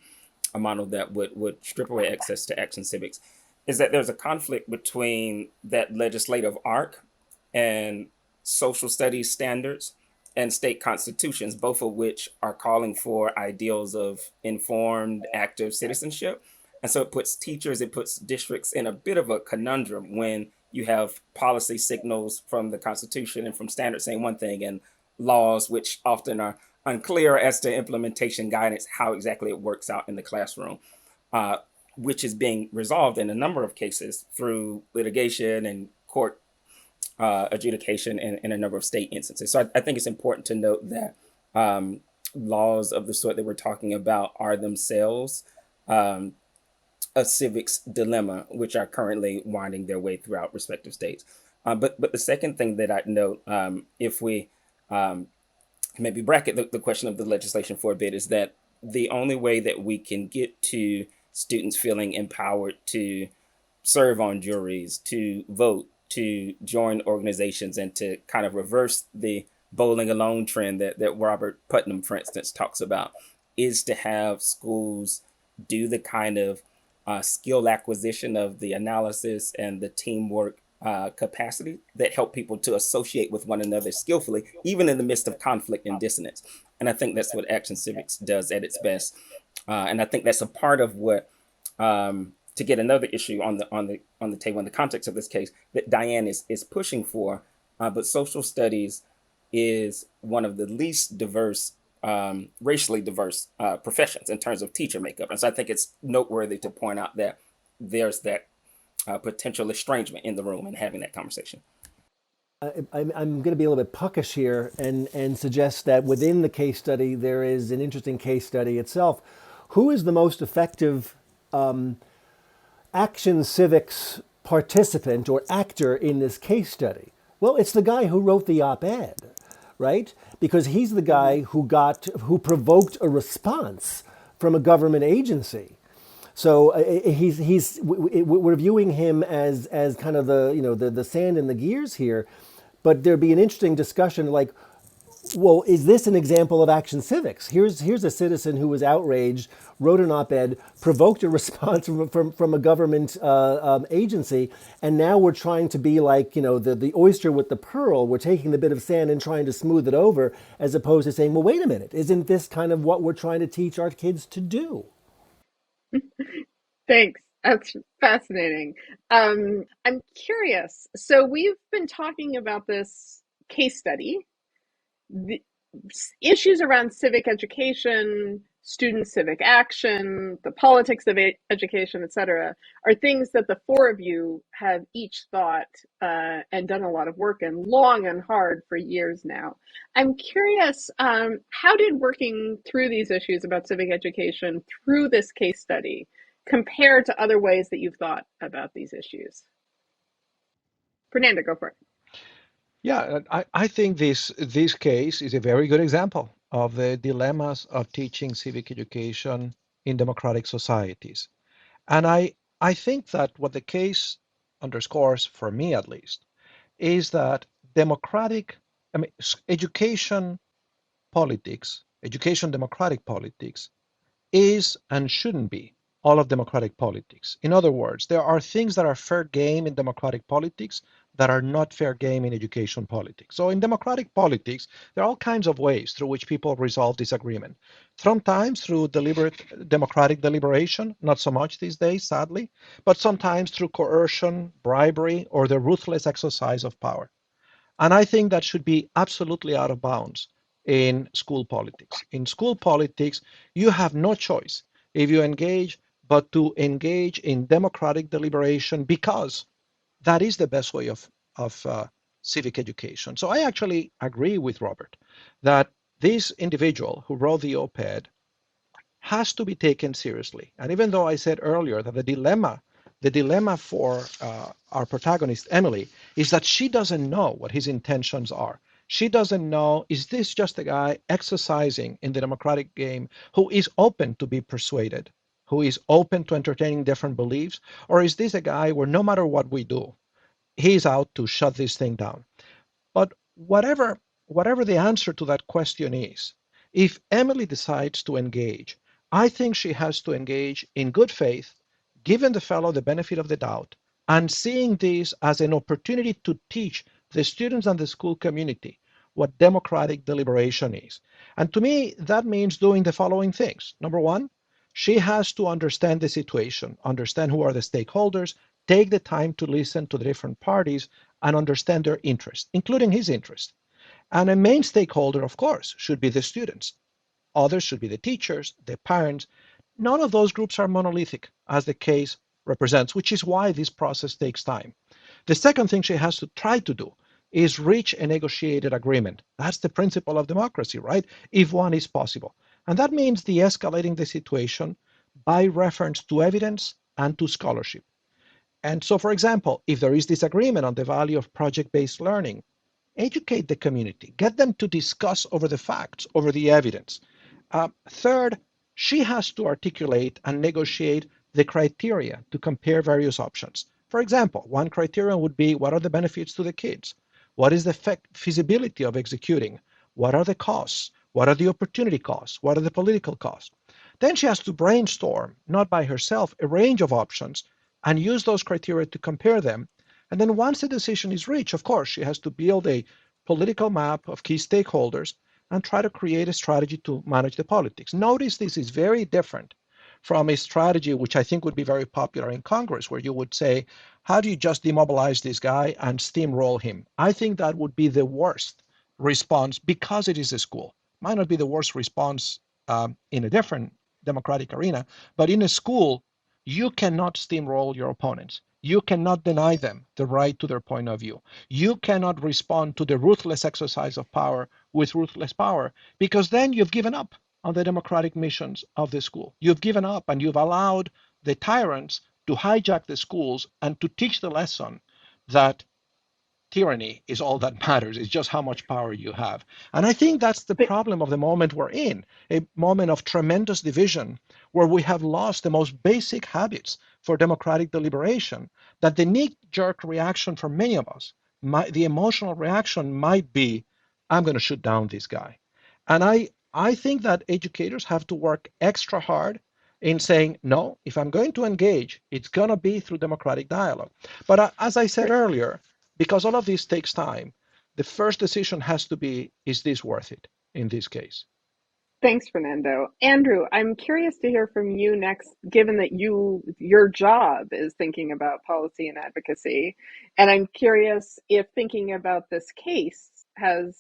model that would strip away access to action civics, is that there's a conflict between that legislative arc and social studies standards and state constitutions, both of which are calling for ideals of informed, active citizenship. And so it puts teachers, it puts districts in a bit of a conundrum when you have policy signals from the Constitution and from standards saying one thing, and laws which often are unclear as to implementation guidance, how exactly it works out in the classroom, which is being resolved in a number of cases through litigation and court adjudication in a number of state instances. So I think it's important to note that laws of the sort that we're talking about are themselves a civics dilemma, which are currently winding their way throughout respective states. But the second thing that I'd note, if we maybe bracket the question of the legislation for a bit, is that the only way that we can get to students feeling empowered to serve on juries, to vote, to join organizations, and to kind of reverse the bowling alone trend that Robert Putnam, for instance, talks about, is to have schools do the kind of skill acquisition of the analysis and the teamwork capacity that help people to associate with one another skillfully, even in the midst of conflict and dissonance. And I think that's what Action Civics does at its best. And I think that's a part of what, to get another issue on the table in the context of this case, that Diane is pushing for. But social studies is one of the least diverse, racially diverse professions in terms of teacher makeup. And so I think it's noteworthy to point out that there's that potential estrangement in the room and having that conversation. I'm going to be a little bit puckish here and suggest that within the case study, there is an interesting case study itself. Who is the most effective action civics participant or actor in this case study? Well, it's the guy who wrote the op-ed, right? Because he's the guy who provoked a response from a government agency. So we're viewing him as kind of the sand in the gears here, but there'd be an interesting discussion like, well, is this an example of action civics? Here's a citizen who was outraged, wrote an op-ed, provoked a response from a government agency, and now we're trying to be like, the oyster with the pearl. We're taking the bit of sand and trying to smooth it over, as opposed to saying, well, wait a minute, isn't this kind of what we're trying to teach our kids to do? Thanks. That's fascinating. I'm curious. So we've been talking about this case study, the issues around civic education, student civic action, the politics of education, etc., are things that the four of you have each thought and done a lot of work in, long and hard for years now. I'm curious, how did working through these issues about civic education through this case study compare to other ways that you've thought about these issues? Fernanda, go for it. Yeah, I think this case is a very good example of the dilemmas of teaching civic education in democratic societies. And I think that what the case underscores, for me at least, is that democratic, I mean, education democratic politics is and shouldn't be all of democratic politics. In other words, there are things that are fair game in democratic politics that are not fair game in education politics. So in democratic politics, there are all kinds of ways through which people resolve disagreement. Sometimes through deliberate democratic deliberation, not so much these days, sadly, but sometimes through coercion, bribery, or the ruthless exercise of power. And I think that should be absolutely out of bounds in school politics. In school politics, you have no choice if you engage but to engage in democratic deliberation because that is the best way of civic education. So I actually agree with Robert that this individual who wrote the op-ed has to be taken seriously. And even though I said earlier that the dilemma for our protagonist, Emily, is that she doesn't know what his intentions are. She doesn't know, is this just a guy exercising in the democratic game who is open to be persuaded, who is open to entertaining different beliefs? Or is this a guy where no matter what we do, he's out to shut this thing down? But whatever the answer to that question is, if Emily decides to engage, I think she has to engage in good faith, giving the fellow the benefit of the doubt, and seeing this as an opportunity to teach the students and the school community what democratic deliberation is. And to me, that means doing the following things. Number one, she has to understand the situation, understand who are the stakeholders, take the time to listen to the different parties and understand their interest, including his interest. And a main stakeholder, of course, should be the students. Others should be the teachers, the parents. None of those groups are monolithic, as the case represents, which is why this process takes time. The second thing she has to try to do is reach a negotiated agreement. That's the principle of democracy, right? If one is possible. And that means de escalating the situation by reference to evidence and to scholarship. And so, for example, if there is disagreement on the value of project-based learning, educate the community, get them to discuss over the facts, over the evidence. Third, she has to articulate and negotiate the criteria to compare various options. For example, one criterion would be what are the benefits to the kids? What is the feasibility of executing? What are the costs? What are the opportunity costs? What are the political costs? Then she has to brainstorm, not by herself, a range of options and use those criteria to compare them. And then once the decision is reached, of course, she has to build a political map of key stakeholders and try to create a strategy to manage the politics. Notice this is very different from a strategy which I think would be very popular in Congress, where you would say, how do you just demobilize this guy and steamroll him? I think that would be the worst response because it is a school. Might not be the worst response in a different democratic arena, but in a school, you cannot steamroll your opponents. You cannot deny them the right to their point of view. You cannot respond to the ruthless exercise of power with ruthless power, because then you've given up on the democratic missions of the school. You've given up and you've allowed the tyrants to hijack the schools and to teach the lesson that tyranny is all that matters. It's just how much power you have. And I think that's the But problem of the moment we're in, a moment of tremendous division where we have lost the most basic habits for democratic deliberation, that the knee-jerk reaction for many of us, the emotional reaction might be, I'm going to shoot down this guy. And I think that educators have to work extra hard in saying, no, if I'm going to engage, it's going to be through democratic dialogue. But as I said earlier, because all of this takes time, the first decision has to be, is this worth it in this case? thanks, Fernando. Andrew, I'm curious to hear from you next, given that your job is thinking about policy and advocacy. And I'm curious if thinking about this case has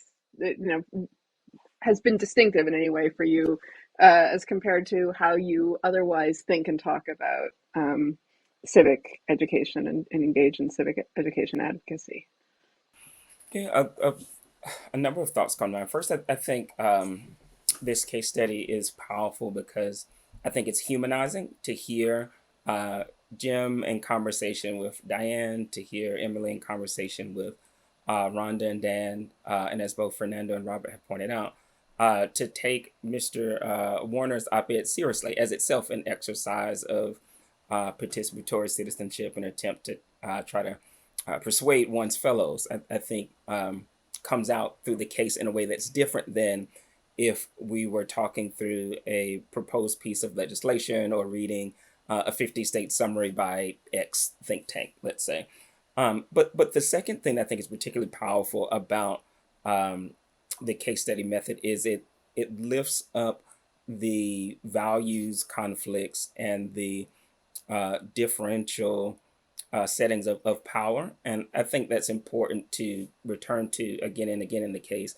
been distinctive in any way for you, as compared to how you otherwise think and talk about civic education and engage in civic education advocacy. Yeah, a number of thoughts come to mind. First, I think this case study is powerful because I think it's humanizing to hear Jim in conversation with Diane, to hear Emily in conversation with Rhonda and Dan, and as both Fernando and Robert have pointed out, to take Mr. Warner's op-ed seriously as itself an exercise of participatory citizenship, an attempt to try to persuade one's fellows, I think comes out through the case in a way that's different than if we were talking through a proposed piece of legislation or reading a 50-state summary by X think tank, let's say. But the second thing I think is particularly powerful about the case study method is it lifts up the values conflicts and the differential settings of power. And I think that's important to return to again and again in the case.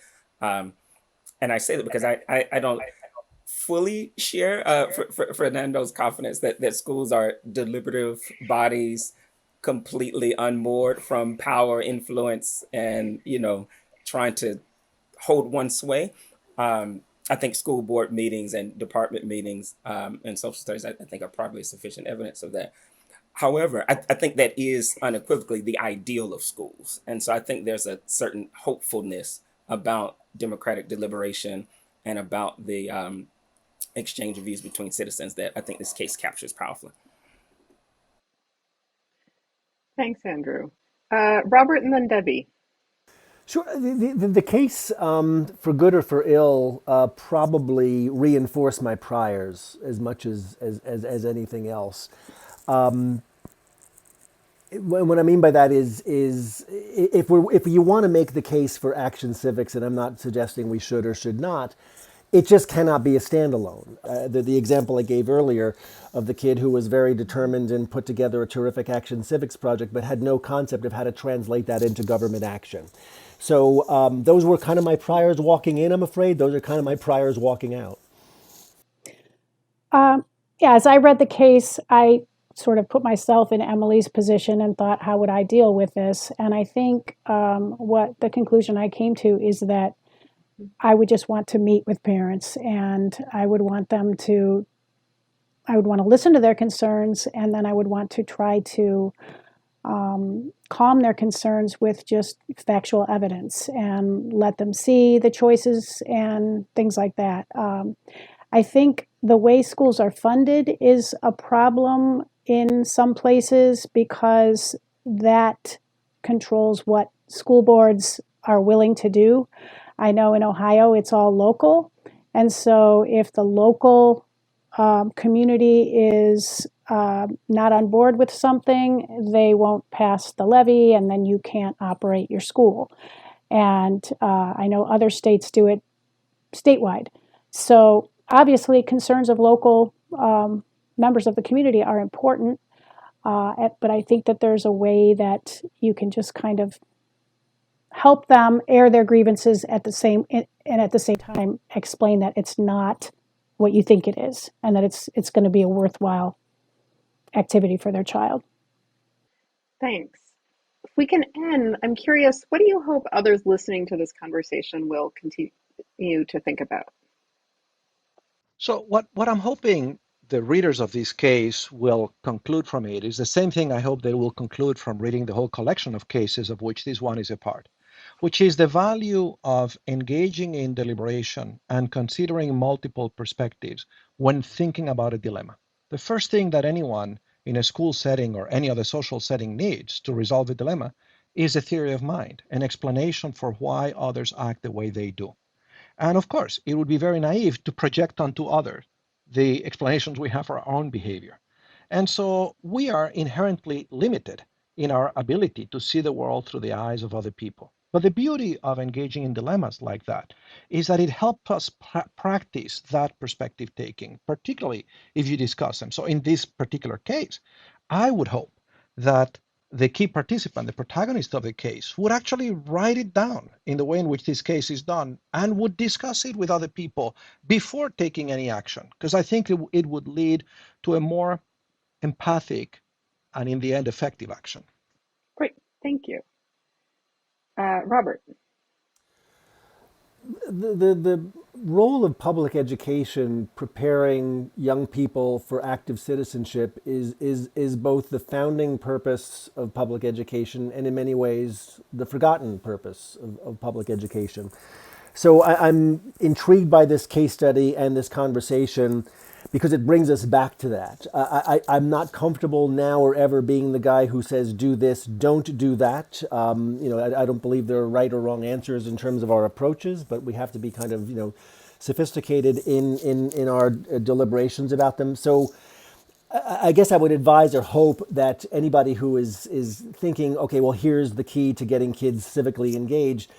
And I say that because I don't fully share Fernando's confidence that schools are deliberative bodies completely unmoored from power, influence, and, trying to hold one sway. I think school board meetings and department meetings and social studies, I think, are probably sufficient evidence of that. However, I think that is unequivocally the ideal of schools. And so I think there's a certain hopefulness about democratic deliberation and about the exchange of views between citizens that I think this case captures powerfully. Thanks, Andrew. Robert and then Debbie. Sure. The case, for good or for ill, probably reinforced my priors as much as anything else. What I mean by that is if you want to make the case for action civics, and I'm not suggesting we should or should not, it just cannot be a standalone. The example I gave earlier of the kid who was very determined and put together a terrific action civics project, but had no concept of how to translate that into government action. So those were kind of my priors walking in, I'm afraid. Those are kind of my priors walking out. Yeah, as I read the case, I sort of put myself in Emily's position and thought, how would I deal with this? And I think what the conclusion I came to is that I would just want to meet with parents, and I would want to listen to their concerns, and then I would want to try to calm their concerns with just factual evidence and let them see the choices and things like that. I think the way schools are funded is a problem in some places because that controls what school boards are willing to do. I know in Ohio it's all local, and so if the local community is not on board with something, they won't pass the levy, and then you can't operate your school. And I know other states do it statewide. So obviously, concerns of local members of the community are important, but I think that there's a way that you can just kind of help them air their grievances at the same time explain that it's not what you think it is, and that it's going to be a worthwhile activity for their child. Thanks. If we can end, I'm curious, what do you hope others listening to this conversation will continue to think about? So what I'm hoping the readers of this case will conclude from it is the same thing I hope they will conclude from reading the whole collection of cases of which this one is a part, which is the value of engaging in deliberation and considering multiple perspectives when thinking about a dilemma. The first thing that anyone in a school setting or any other social setting needs to resolve a dilemma is a theory of mind, an explanation for why others act the way they do. And of course, it would be very naive to project onto others the explanations we have for our own behavior. And so we are inherently limited in our ability to see the world through the eyes of other people. But the beauty of engaging in dilemmas like that is that it helps us practice that perspective taking, particularly if you discuss them. So in this particular case, I would hope that the key participant, the protagonist of the case, would actually write it down in the way in which this case is done and would discuss it with other people before taking any action. Because I think it would lead to a more empathic and, in the end, effective action. Great, thank you. Robert. The role of public education preparing young people for active citizenship is both the founding purpose of public education and in many ways the forgotten purpose of public education. So I'm intrigued by this case study and this conversation because it brings us back to that. I'm not comfortable now or ever being the guy who says, do this, don't do that. I don't believe there are right or wrong answers in terms of our approaches, but we have to be kind of, sophisticated in our deliberations about them. So I guess I would advise or hope that anybody who is thinking, okay, well, here's the key to getting kids civically engaged,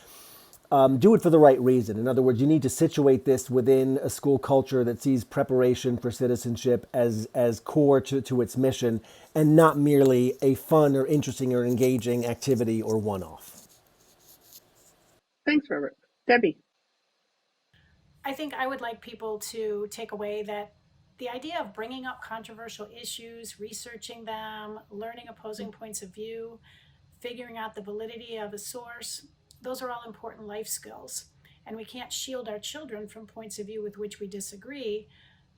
do it for the right reason. In other words, you need to situate this within a school culture that sees preparation for citizenship as core to its mission and not merely a fun or interesting or engaging activity or one-off. Thanks, Robert. Debbie. I think I would like people to take away that the idea of bringing up controversial issues, researching them, learning opposing points of view, figuring out the validity of a source, those are all important life skills. And we can't shield our children from points of view with which we disagree.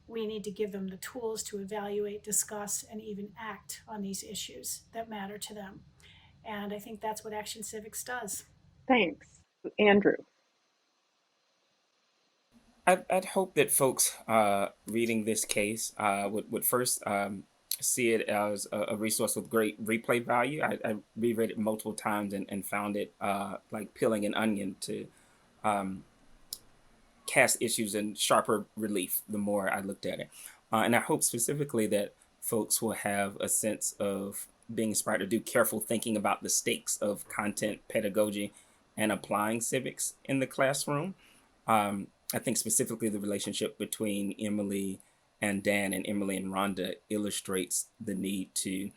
We need to give them the tools to evaluate, discuss, and even act on these issues that matter to them. And I think that's what Action Civics does. Thanks. Andrew. I'd hope that folks reading this case would first see it as a resource with great replay value. I reread it multiple times and found it like peeling an onion to cast issues in sharper relief the more I looked at it. And I hope specifically that folks will have a sense of being inspired to do careful thinking about the stakes of content pedagogy and applying civics in the classroom. I think specifically the relationship between Emily and Dan and Emily and Rhonda illustrates the need to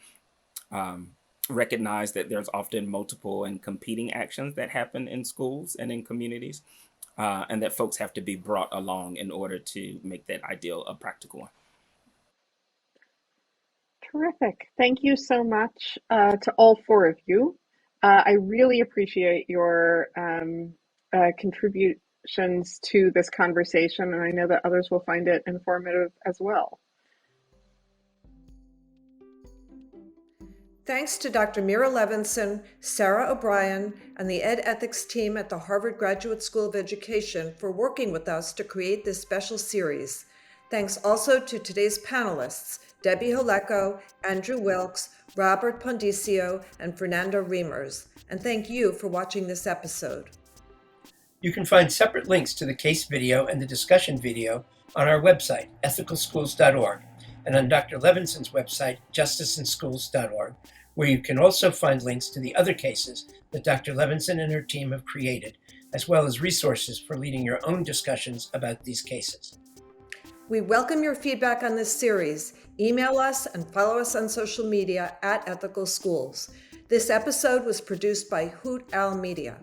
recognize that there's often multiple and competing actions that happen in schools and in communities, and that folks have to be brought along in order to make that ideal a practical one. Terrific. Thank you so much to all four of you. I really appreciate your contributions to this conversation, and I know that others will find it informative as well. Thanks to Dr. Mira Levinson, Sarah O'Brien, and the Ed Ethics team at the Harvard Graduate School of Education for working with us to create this special series. Thanks also to today's panelists, Debbie Holeko, Andrew Wilkes, Robert Pondicio, and Fernando Reimers. And thank you for watching this episode. You can find separate links to the case video and the discussion video on our website, ethicalschools.org, and on Dr. Levinson's website, justiceinschools.org, where you can also find links to the other cases that Dr. Levinson and her team have created, as well as resources for leading your own discussions about these cases. We welcome your feedback on this series. Email us and follow us on social media at Ethical Schools. This episode was produced by Hoot Owl Media.